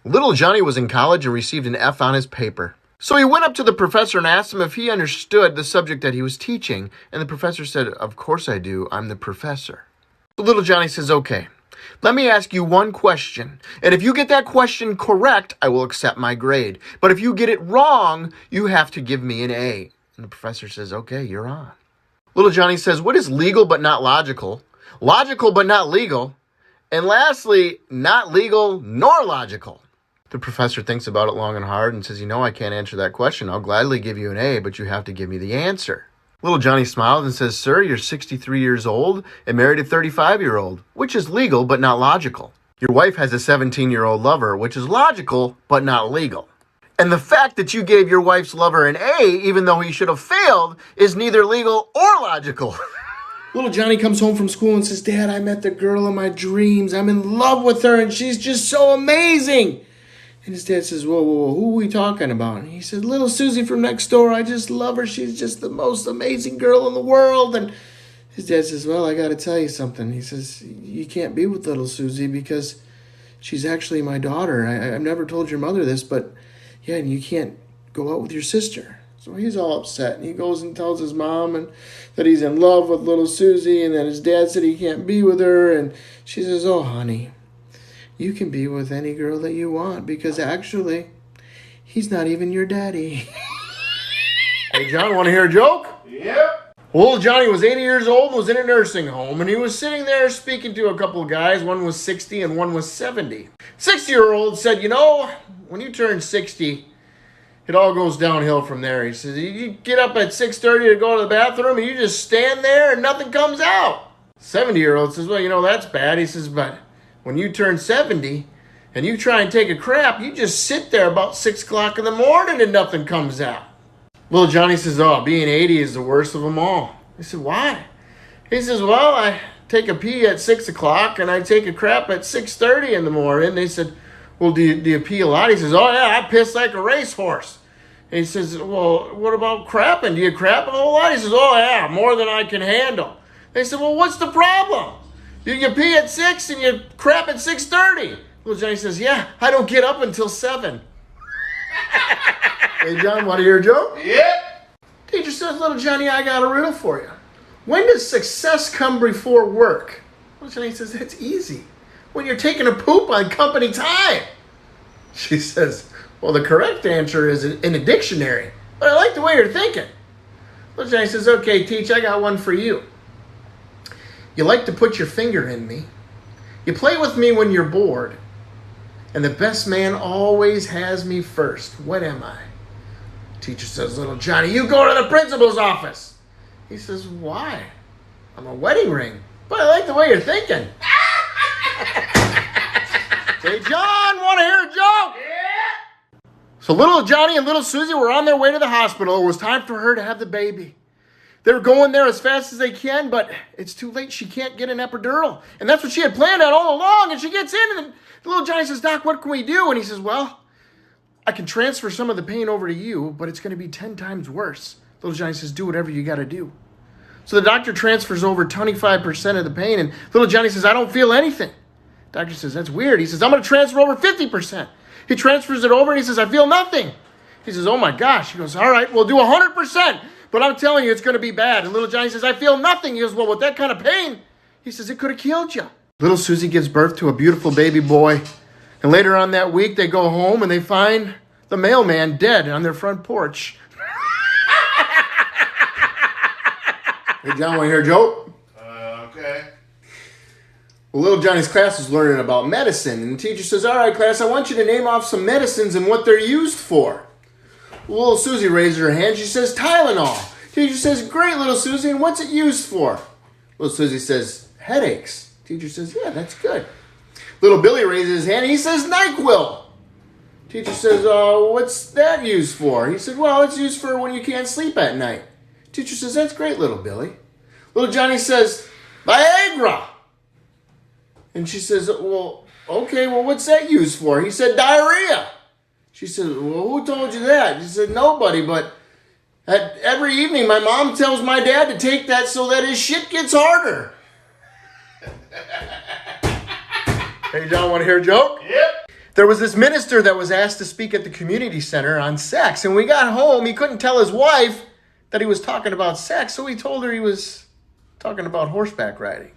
Little Johnny was in college and received an F on his paper. So he went up to the professor and asked him if he understood the subject that he was teaching. And the professor said, "Of course I do. I'm the professor." So little Johnny says, "Okay, let me ask you one question. And if you get that question correct, I will accept my grade. But if you get it wrong, you have to give me an A." And the professor says, "Okay, you're on." Little Johnny says, "What is legal but not logical? Logical but not legal? And lastly, not legal nor logical?" The professor thinks about it long and hard and says, "I can't answer that question. I'll gladly give you an A, but you have to give me the answer." Little Johnny smiles and says, "Sir, you're 63 years old and married a 35-year-old, which is legal but not logical. Your wife has a 17-year-old lover, which is logical but not legal. And the fact that you gave your wife's lover an A, even though he should have failed, is neither legal or logical." Little Johnny comes home from school and says, "Dad, I met the girl of my dreams. I'm in love with her and she's just so amazing." And his dad says, whoa, who are we talking about? And he said, "Little Susie from next door. I just love her. She's just the most amazing girl in the world." And his dad says, "Well, I got to tell you something." He says, "You can't be with little Susie because she's actually my daughter. I've never told your mother this, but yeah, and you can't go out with your sister." So he's all upset, and he goes and tells his mom and that he's in love with little Susie, and that his dad said he can't be with her. And she says, "Oh, honey, you can be with any girl that you want because actually, he's not even your daddy." Hey, John, want to hear a joke? Yep. Well, Johnny was 80 years old and was in a nursing home, and he was sitting there speaking to a couple of guys. One was 60 and one was 70. 60-year-old said, "When you turn 60, it all goes downhill from there." He says, "You get up at 6:30 to go to the bathroom, and you just stand there and nothing comes out." 70-year-old says, "Well, that's bad." He says, "But when you turn 70 and you try and take a crap, you just sit there about 6 o'clock in the morning and nothing comes out." Little Johnny says, "Oh, being 80 is the worst of them all." He said, "Why?" He says, "Well, I take a pee at 6 o'clock and I take a crap at 6:30 in the morning." They said, "Well, do you pee a lot?" He says, "Oh, yeah, I piss like a racehorse." And he says, "Well, what about crapping? Do you crap a whole lot?" He says, "Oh, yeah, more than I can handle." They said, "Well, what's the problem? You pee at 6 and you crap at 6:30. Little Johnny says, "Yeah, I don't get up until 7. Hey, John, want to hear a joke? Yep. Teacher says, "Little Johnny, I got a riddle for you. When does success come before work?" Little Johnny says, "That's easy. When you're taking a poop on company time." She says, "Well, the correct answer is in a dictionary, but I like the way you're thinking." Little Johnny says, "Okay, Teach, I got one for you. You like to put your finger in me. You play with me when you're bored. And the best man always has me first. What am I?" Teacher says, "Little Johnny, you go to the principal's office." He says, "Why?" "I'm a wedding ring, but I like the way you're thinking." Hey, John, want to hear a joke? Yeah. So little Johnny and little Susie were on their way to the hospital. It was time for her to have the baby. They were going there as fast as they can, but it's too late. She can't get an epidural. And that's what she had planned out all along. And she gets in, and little Johnny says, "Doc, what can we do?" And he says, "Well, I can transfer some of the pain over to you, but it's going to be 10 times worse." Little Johnny says, "Do whatever you got to do." So the doctor transfers over 25% of the pain, and little Johnny says, "I don't feel anything." Doctor says, "That's weird." He says, "I'm going to transfer over 50%. He transfers it over, and he says, "I feel nothing." He says, "Oh my gosh." He goes, "All right, we'll do 100%. But I'm telling you, it's going to be bad." And little Johnny says, "I feel nothing." He goes, "Well, with that kind of pain," he says, "it could have killed you." Little Susie gives birth to a beautiful baby boy. And later on that week, they go home and they find the mailman dead on their front porch. Hey, John, want to hear a joke? Okay. Well, little Johnny's class was learning about medicine. And the teacher says, "All right, class, I want you to name off some medicines and what they're used for." Well, little Susie raises her hand. She says, "Tylenol." Teacher says, "Great, little Susie, and what's it used for?" Little Susie says, "Headaches." Teacher says, "Yeah, that's good." Little Billy raises his hand. He says, "NyQuil." Teacher says, "What's that used for?" He said, "Well, it's used for when you can't sleep at night." Teacher says, "That's great, little Billy." Little Johnny says, "Viagra." And she says, "Well, okay, well, what's that used for?" He said, "Diarrhea." She said, "Well, who told you that?" He said, "Nobody, but every evening my mom tells my dad to take that so that his shit gets harder." Hey, John, want to hear a joke? Yep. There was this minister that was asked to speak at the community center on sex. And when we got home, he couldn't tell his wife that he was talking about sex. So he told her he was talking about horseback riding.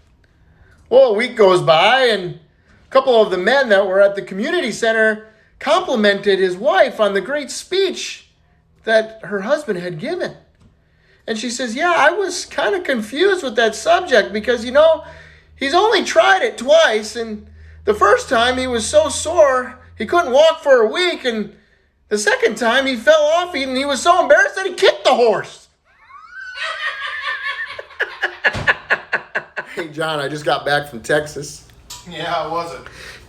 Well, a week goes by and a couple of the men that were at the community center complimented his wife on the great speech that her husband had given. And she says, yeah, I was kind of confused with that subject because, he's only tried it twice. And the first time he was so sore, he couldn't walk for a week. And the second time he fell off and he was so embarrassed that he kicked the horse. Hey, John, I just got back from Texas. Yeah, how was it?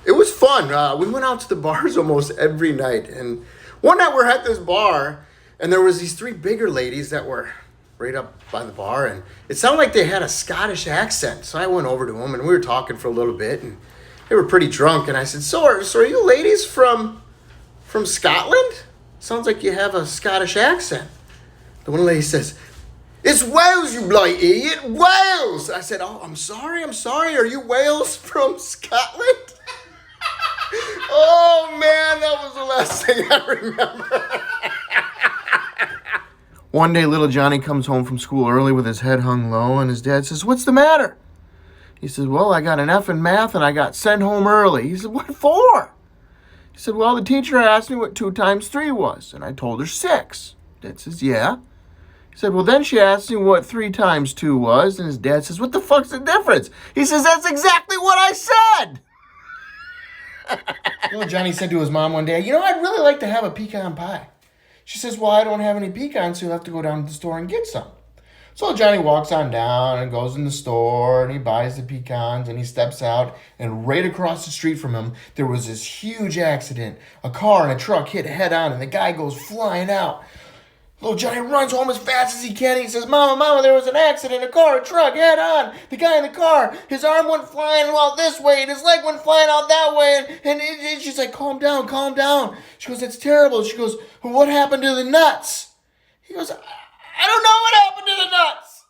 It was fun. We went out to the bars almost every night. And one night we're at this bar, and there was these three bigger ladies that were right up by the bar, and it sounded like they had a Scottish accent. So I went over to them, and we were talking for a little bit, and they were pretty drunk. And I said, so are you ladies from Scotland? Sounds like you have a Scottish accent. The one lady says, it's Wales, you blight idiot, Wales. I said, oh, I'm sorry. Are you Wales from Scotland? Oh, man, that was the last thing I remember. One day, little Johnny comes home from school early with his head hung low, and his dad says, what's the matter? He says, well, I got an F in math, and I got sent home early. He said, what for? He said, well, the teacher asked me what 2 times 3 was, and I told her 6. Dad says, yeah. He said, well, then she asked me what 3 times 2 was, and his dad says, what the fuck's the difference? He says, that's exactly what I said. Johnny said to his mom one day, I'd really like to have a pecan pie. She says, well, I don't have any pecans, so you'll have to go down to the store and get some. So Johnny walks on down and goes in the store, and he buys the pecans, and he steps out, and right across the street from him, there was this huge accident. A car and a truck hit head on, and the guy goes flying out. Little Johnny runs home as fast as he can. He says, Mama, there was an accident. A car, a truck, head on. The guy in the car, his arm went flying out this way, and his leg went flying out that way. And she's like, calm down. She goes, that's terrible. She goes, well, what happened to the nuts? He goes, I don't know what happened to the nuts.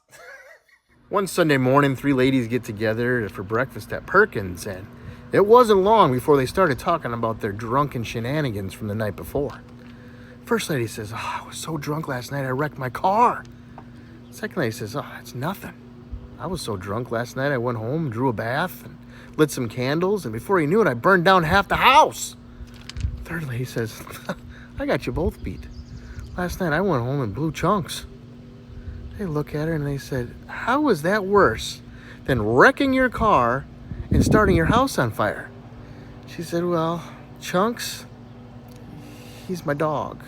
One Sunday morning, 3 ladies get together for breakfast at Perkins, and it wasn't long before they started talking about their drunken shenanigans from the night before. First lady says, I was so drunk last night I wrecked my car. Second lady says, that's nothing. I was so drunk last night I went home, drew a bath, and lit some candles, and before you knew it, I burned down half the house. Third lady says, I got you both beat. Last night I went home and blew chunks. They look at her and they said, how is that worse than wrecking your car and starting your house on fire? She said, well, Chunks, he's my dog.